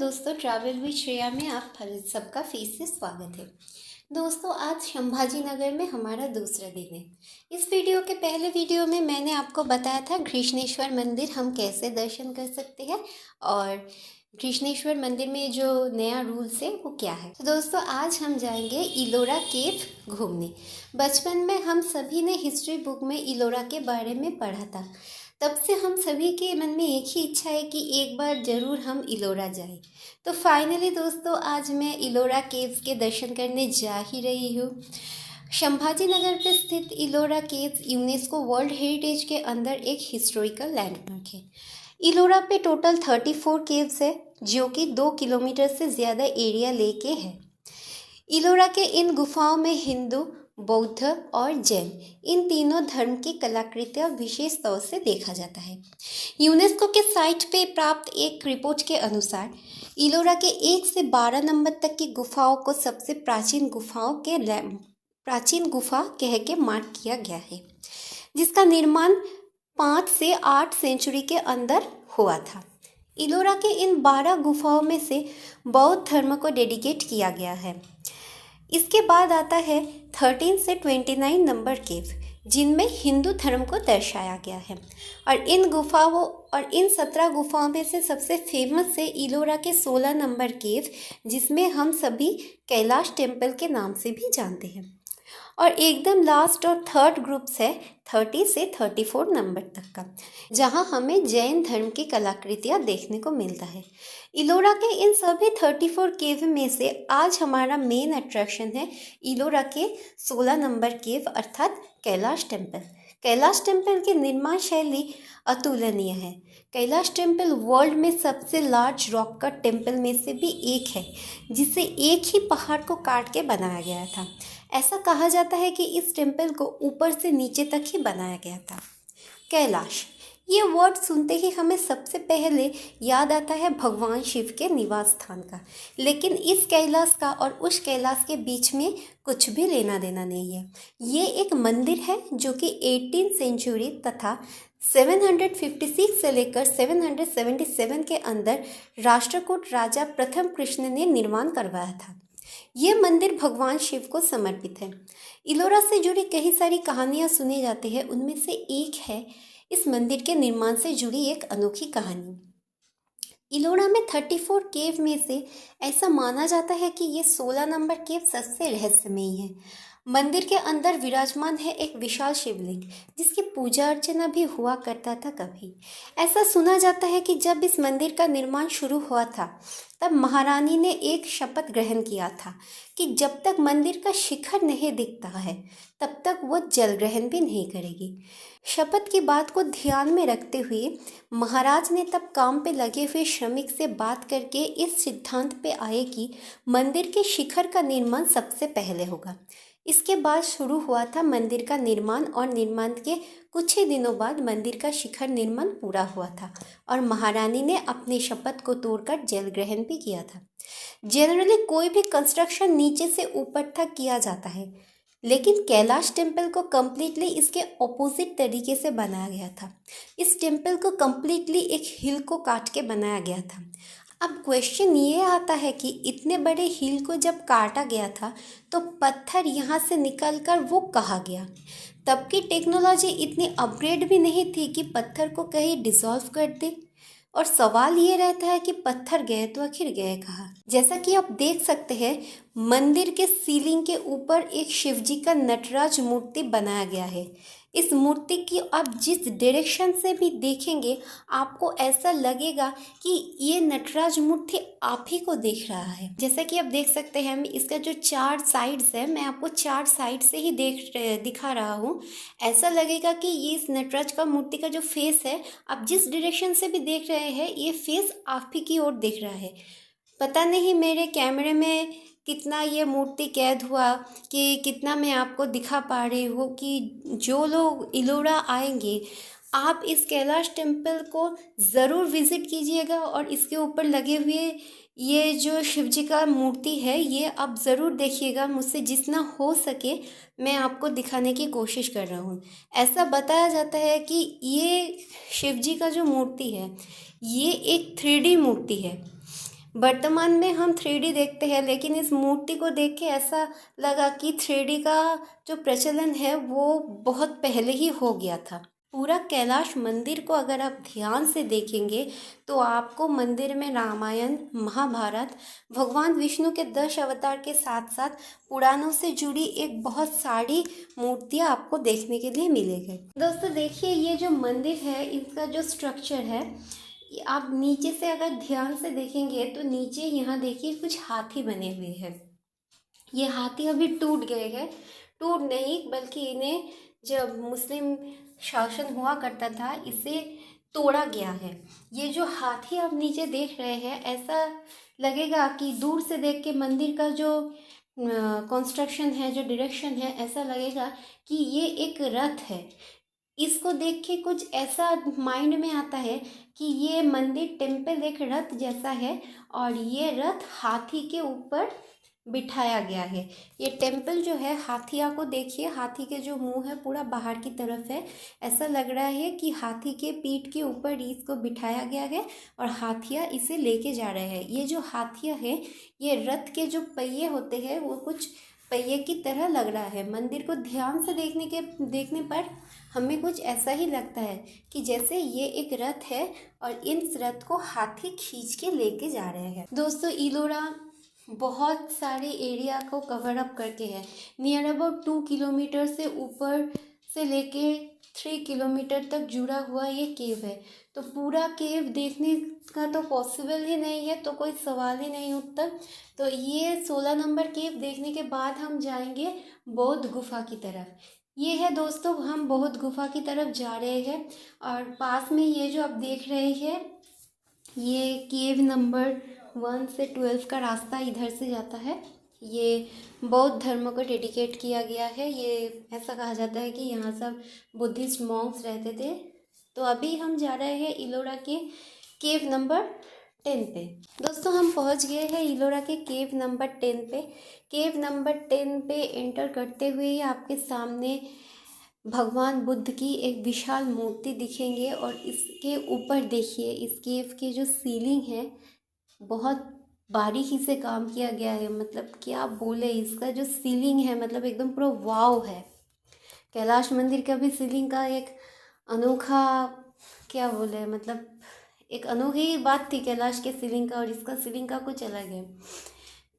दोस्तों, travel with Shreya में आप सबका फिर से स्वागत है। दोस्तों, आज संभाजी नगर में हमारा दूसरा दिन है। इस वीडियो के पहले वीडियो में मैंने आपको बताया था कृष्णेश्वर मंदिर हम कैसे दर्शन कर सकते हैं और कृष्णेश्वर मंदिर में जो नया रूल्स है वो क्या है। तो दोस्तों, आज हम जाएंगे इलोरा केव घूमने। बचपन में हम सभी ने हिस्ट्री बुक में इलोरा के बारे में पढ़ा था। तब से हम सभी के मन में एक ही इच्छा है कि एक बार ज़रूर हम इलोरा जाएं। तो फाइनली दोस्तों, आज मैं इलोरा केव्स के दर्शन करने जा ही रही हूँ। संभाजी नगर पर स्थित Ellora caves UNESCO world heritage के अंदर एक हिस्टोरिकल लैंडमार्क है। इलोरा पे टोटल 34 केव्स है, जो कि 2 किलोमीटर से ज़्यादा एरिया लेके है। इलोरा के इन गुफाओं में हिंदू, बौद्ध और जैन इन तीनों धर्म की कलाकृतियाँ विशेष तौर से देखा जाता है। यूनेस्को के साइट पे प्राप्त एक रिपोर्ट के अनुसार इलोरा के 1 से 12 नंबर तक की गुफाओं को सबसे प्राचीन गुफा कह के मार्क किया गया है, जिसका निर्माण 5 से 8 सेंचुरी के अंदर हुआ था। इलोरा के इन 12 गुफाओं में से बौद्ध धर्म को डेडिकेट किया गया है। इसके बाद आता है 13 से 29 नंबर केव, जिनमें हिंदू धर्म को दर्शाया गया है। और इन 17 गुफाओं में से सबसे फेमस है इलोरा के 16 नंबर केव, जिसमें हम सभी कैलाश टेम्पल के नाम से भी जानते हैं। और एकदम लास्ट और थर्ड ग्रुप्स है 30 से 34 नंबर तक का, जहां हमें जैन धर्म की कलाकृतियां देखने को मिलता है। इलोरा के इन सभी 34 केव में से आज हमारा मेन अट्रैक्शन है इलोरा के 16 नंबर केव अर्थात कैलाश टेम्पल। कैलाश टेम्पल की निर्माण शैली अतुलनीय है। कैलाश टेम्पल वर्ल्ड में सबसे लार्ज रॉक कट टेम्पल में से भी एक है, जिसे एक ही पहाड़ को काट के बनाया गया था। ऐसा कहा जाता है कि इस टेम्पल को ऊपर से नीचे तक ही बनाया गया था। कैलाश, ये वर्ड सुनते ही हमें सबसे पहले याद आता है भगवान शिव के निवास स्थान का, लेकिन इस कैलाश का और उस कैलाश के बीच में कुछ भी लेना देना नहीं है। ये एक मंदिर है जो कि 18th सेंचुरी तथा 756 से लेकर 777 के अंदर राष्ट्रकूट राजा प्रथम कृष्ण ने निर्माण करवाया था। ये मंदिर भगवान शिव को समर्पित है। इलोरा से जुड़ी कई सारी कहानियाँ सुनी जाती है, उनमें से एक है इस मंदिर के निर्माण से जुड़ी एक अनोखी कहानी। इलोरा में 34 केव में से ऐसा माना जाता है कि ये 16 नंबर केव सबसे रहस्यमयी है। मंदिर के अंदर विराजमान है एक विशाल शिवलिंग, जिसकी पूजा अर्चना भी हुआ करता था कभी। ऐसा सुना जाता है कि जब इस मंदिर का निर्माण शुरू हुआ था, तब महारानी ने एक शपथ ग्रहण किया था कि जब तक मंदिर का शिखर नहीं दिखता है, तब तक वो जल ग्रहण भी नहीं करेगी। शपथ की बात को ध्यान में रखते हुए महाराज ने तब काम पे लगे हुए श्रमिक से बात करके इस सिद्धांत पे आए कि मंदिर के शिखर का निर्माण सबसे पहले होगा। इसके बाद शुरू हुआ था मंदिर का निर्माण और निर्माण के कुछ ही दिनों बाद मंदिर का शिखर निर्माण पूरा हुआ था और महारानी ने अपनी शपथ को तोड़कर जल ग्रहण भी किया था। जनरली कोई भी कंस्ट्रक्शन नीचे से ऊपर तक किया जाता है, लेकिन कैलाश टेम्पल को कम्प्लीटली इसके ऑपोजिट तरीके से बनाया गया था। इस टेम्पल को कम्प्लीटली एक हिल को काट के बनाया गया था। अब क्वेश्चन ये आता है कि इतने बड़े हिल को जब काटा गया था तो पत्थर यहाँ से निकलकर वो कहाँ गया? तब की टेक्नोलॉजी इतनी अपग्रेड भी नहीं थी कि पत्थर को कहीं डिसॉल्व कर दे। और सवाल ये रहता है कि पत्थर गए तो आखिर गए कहाँ? जैसा कि आप देख सकते हैं, मंदिर के सीलिंग के ऊपर एक शिवजी का नटराज मूर्ति बनाया गया है। इस मूर्ति की आप जिस डायरेक्शन से भी देखेंगे, आपको ऐसा लगेगा कि ये नटराज मूर्ति आप ही को देख रहा है। जैसा कि आप देख सकते हैं, इसका जो 4 साइड्स है, मैं आपको 4 साइड से ही दिखा रहा हूँ। ऐसा लगेगा कि ये इस नटराज का मूर्ति का जो फेस है, आप जिस डायरेक्शन से भी देख रहे हैं, ये फेस आप ही की ओर देख रहा है। पता नहीं मेरे कैमरे में कितना ये मूर्ति कैद हुआ कि कितना मैं आपको दिखा पा रही हूँ कि जो लोग इलोरा आएंगे, आप इस कैलाश टेम्पल को ज़रूर विज़िट कीजिएगा और इसके ऊपर लगे हुए ये जो शिवजी का मूर्ति है, ये आप ज़रूर देखिएगा। मुझसे जितना हो सके मैं आपको दिखाने की कोशिश कर रहा हूँ। ऐसा बताया जाता है कि ये शिवजी का जो मूर्ति है, ये एक 3D मूर्ति है। वर्तमान में हम 3D देखते हैं, लेकिन इस मूर्ति को देख के ऐसा लगा कि 3D का जो प्रचलन है वो बहुत पहले ही हो गया था। पूरा कैलाश मंदिर को अगर आप ध्यान से देखेंगे तो आपको मंदिर में रामायण, महाभारत, भगवान विष्णु के 10 अवतार के साथ साथ पुराणों से जुड़ी एक बहुत सारी मूर्तियाँ आपको देखने के लिए मिलेंगी। दोस्तों देखिए, ये जो मंदिर है इसका जो स्ट्रक्चर है, आप नीचे से अगर ध्यान से देखेंगे तो नीचे यहाँ देखिए कुछ हाथी बने हुए हैं। ये हाथी अभी टूट गए हैं, टूट नहीं बल्कि इन्हें जब मुस्लिम शासन हुआ करता था इसे तोड़ा गया है। ये जो हाथी आप नीचे देख रहे हैं, ऐसा लगेगा कि दूर से देख के मंदिर का जो कंस्ट्रक्शन है, जो डायरेक्शन है, ऐसा लगेगा कि ये एक रथ है। इसको देख के कुछ ऐसा माइंड में आता है कि ये मंदिर टेम्पल एक रथ जैसा है और ये रथ हाथी के ऊपर बिठाया गया है। ये टेम्पल जो है, हाथिया को देखिए, हाथी के जो मुंह है पूरा बाहर की तरफ है। ऐसा लग रहा है कि हाथी के पीठ के ऊपर इसको बिठाया गया है और हाथिया इसे लेके जा रहे हैं। ये जो हाथिया है, ये रथ के जो पहिए होते हैं वो कुछ पहिए की तरह लग रहा है। मंदिर को ध्यान से देखने पर हमें कुछ ऐसा ही लगता है कि जैसे ये एक रथ है और इस रथ को हाथी खींच के लेके जा रहे हैं। दोस्तों, इलोरा बहुत सारे एरिया को कवर अप करके है। नियर अबाउट 2 किलोमीटर से ऊपर से लेके 3 किलोमीटर तक जुड़ा हुआ ये केव है। तो पूरा केव देखने का तो पॉसिबल ही नहीं है, तो कोई सवाल ही नहीं उठता। तो ये 16 नंबर केव देखने के बाद हम जाएंगे बौद्ध गुफा की तरफ। ये है दोस्तों, हम बौद्ध गुफा की तरफ जा रहे हैं और पास में ये जो आप देख रहे हैं, ये केव नंबर 1 से 12 का रास्ता इधर से जाता है। ये बौद्ध धर्म को डेडिकेट किया गया है। ये ऐसा कहा जाता है कि यहाँ सब बुद्धिस्ट मॉन्क्स रहते थे। तो अभी हम जा रहे हैं इलोरा के केव नंबर 10 पे। दोस्तों, हम पहुँच गए हैं इलोरा के केव नंबर 10 पे। केव नंबर 10 पे एंटर करते हुए ही आपके सामने भगवान बुद्ध की एक विशाल मूर्ति दिखेंगे और इसके ऊपर देखिए, इस केव की जो सीलिंग है बहुत बारीकी से काम किया गया है। मतलब क्या बोले, इसका जो सीलिंग है मतलब एकदम पूरा वाव है। कैलाश मंदिर का भी सीलिंग का एक अनोखा, क्या बोले, मतलब एक अनोखी बात थी कैलाश के सीलिंग का, और इसका सीलिंग का कुछ अलग है।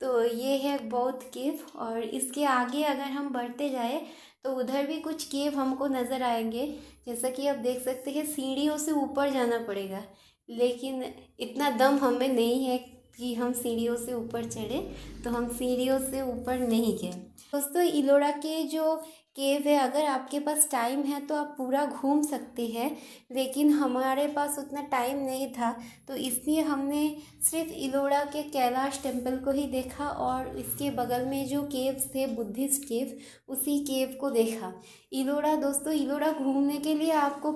तो ये है बौद्ध केव और इसके आगे अगर हम बढ़ते जाए तो उधर भी कुछ केव हमको नज़र आएंगे। जैसा कि आप देख सकते हैं, सीढ़ियों से ऊपर जाना पड़ेगा, लेकिन इतना दम हमें नहीं है कि हम सीढ़ियों से ऊपर चढ़े, तो हम सीढ़ियों से ऊपर नहीं गए। दोस्तों, इलोरा के जो केव है, अगर आपके पास टाइम है तो आप पूरा घूम सकते हैं, लेकिन हमारे पास उतना टाइम नहीं था, तो इसलिए हमने सिर्फ इलोरा के कैलाश टेम्पल को ही देखा और इसके बगल में जो केव्स थे बुद्धिस्ट केव, उसी केव को देखा। इलोरा दोस्तों, इलोरा घूमने के लिए आपको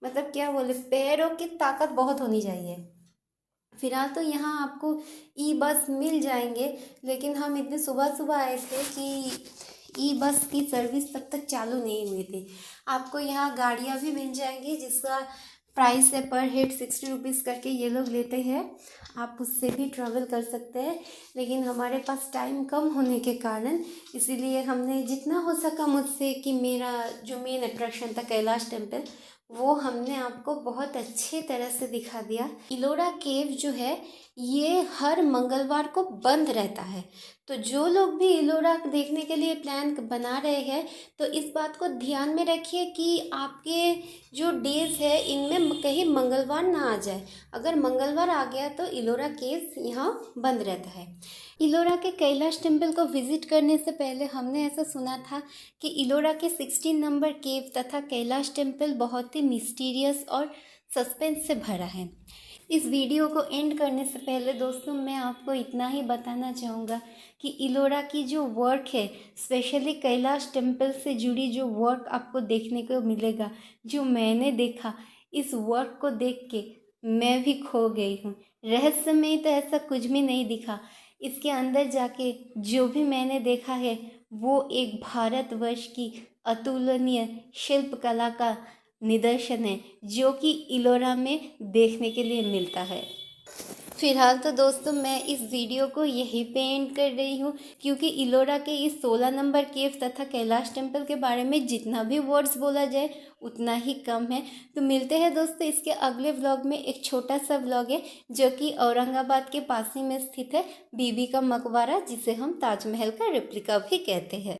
मतलब क्या बोले, पैरों की ताकत बहुत होनी चाहिए। फिलहाल तो यहाँ आपको ई बस मिल जाएंगे, लेकिन हम इतने सुबह सुबह आए थे कि ई बस की सर्विस तब तक चालू नहीं हुई थी। आपको यहाँ गाड़ियाँ भी मिल जाएंगी जिसका प्राइस है पर हेड 60 रुपीज़ करके ये लोग लेते हैं। आप उससे भी ट्रैवल कर सकते हैं, लेकिन हमारे पास टाइम कम होने के कारण इसीलिए हमने जितना हो सका मुझसे कि मेरा जो मेन अट्रैक्शन था कैलाश टेम्पल, वो हमने आपको बहुत अच्छे तरह से दिखा दिया। इलोरा केव जो है ये हर मंगलवार को बंद रहता है। तो जो लोग भी इलोरा देखने के लिए प्लान बना रहे हैं तो इस बात को ध्यान में रखिए कि आपके जो डेज है इनमें कहीं मंगलवार ना आ जाए। अगर मंगलवार आ गया तो इलोरा केव यहाँ बंद रहता है। इलोरा के कैलाश टेम्पल को विजिट करने से पहले हमने ऐसा सुना था कि इलोरा के 16 नंबर केव तथा कैलाश टेम्पल बहुत ही मिस्टीरियस और सस्पेंस से भरा है। इस वीडियो को एंड करने से पहले दोस्तों मैं आपको इतना ही बताना चाहूँगा कि इलोरा की जो वर्क है, स्पेशली कैलाश टेम्पल से जुड़ी जो वर्क आपको देखने को मिलेगा, जो मैंने देखा, इस वर्क को देख के मैं भी खो गई हूँ। रहस्यमय तो ऐसा कुछ भी नहीं दिखा, इसके अंदर जाके जो भी मैंने देखा है वो एक भारतवर्ष की अतुलनीय शिल्प कला का निदर्शन है, जो कि इलोरा में देखने के लिए मिलता है। फिलहाल तो दोस्तों मैं इस वीडियो को यहीं पे एंड कर रही हूँ, क्योंकि इलोरा के इस 16 नंबर केव तथा कैलाश टेम्पल के बारे में जितना भी वर्ड्स बोला जाए उतना ही कम है। तो मिलते हैं दोस्तों इसके अगले व्लॉग में। एक छोटा सा व्लॉग है जो कि औरंगाबाद के पास ही में स्थित है, बीबी का मकबरा, जिसे हम ताजमहल का रेप्लिका भी कहते हैं।